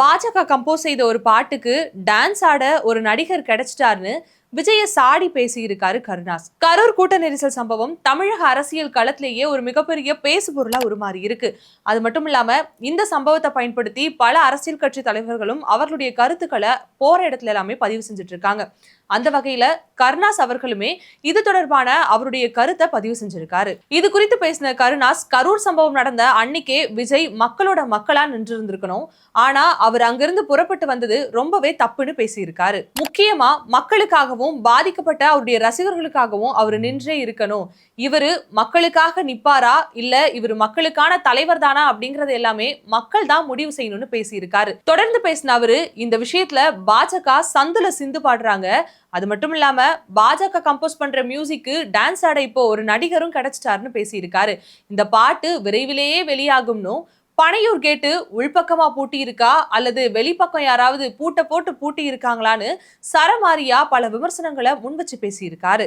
பாஜக கம்போஸ் செய்த ஒரு பாட்டுக்கு டான்ஸ் ஆட ஒரு நடிகர் கிடைச்சிட்டாருன்னு விஜய சாடி பேசியிருக்காரு கருணாஸ். கரூர் கூட்ட நெரிசல் சம்பவம் தமிழக அரசியல் களத்திலேயே ஒரு மிகப்பெரிய பேசு பொருளா உருமாறி இருக்கு. அது மட்டும் இல்லாம இந்த சம்பவத்தை பயன்படுத்தி பல அரசியல் கட்சி தலைவர்களும் அவர்களுடைய கருத்துக்களை போற இடத்துல எல்லாமே பதிவு செஞ்சுட்டு இருக்காங்க. அந்த வகையில கருணாஸ் அவர்களுமே இது தொடர்பான அவருடைய கருத்தை பதிவு செஞ்சிருக்காரு. இது குறித்து பேசின கருணாஸ், கரூர் சம்பவம் நடந்த அன்னைக்கே விஜய் மக்களோட மக்களா நின்று இருந்திருக்கணும். ஆனா அவர் அங்கிருந்து புறப்பட்டு வந்தது ரொம்பவே தப்புன்னு பேசியிருக்காரு. முக்கியமா மக்களுக்காகவும் பாதிக்கப்பட்ட அவருடைய ரசிகர்களுக்காகவும் அவர் நின்றே இருக்கணும். இவரு மக்களுக்காக நிப்பாரா இல்ல இவர் மக்களுக்கான தலைவர் தானா அப்படிங்கறது எல்லாமே மக்கள் தான் முடிவு செய்யணும்னு பேசியிருக்காரு. தொடர்ந்து பேசின அவரு இந்த விஷயத்துல பாஜக சந்துல சிந்து பாடுறாங்க. அது மட்டும் இல்லாம பாஜக கம்போஸ் பண்ற மியூசிக்கு டான்ஸ் ஆட இப்போ ஒரு நடிகரும் கிடைச்சிட்டாருன்னு பேசியிருக்காரு. இந்த பாட்டு விரைவிலேயே வெளியாகும்னு, பனையூர் கேட்டு உள்பக்கமா பூட்டி இருக்கா அல்லது வெளிப்பக்கம் யாராவது பூட்ட போட்டு பூட்டி இருக்காங்களான்னு சரமாரியா பல விமர்சனங்களை முன் வச்சு பேசியிருக்காரு.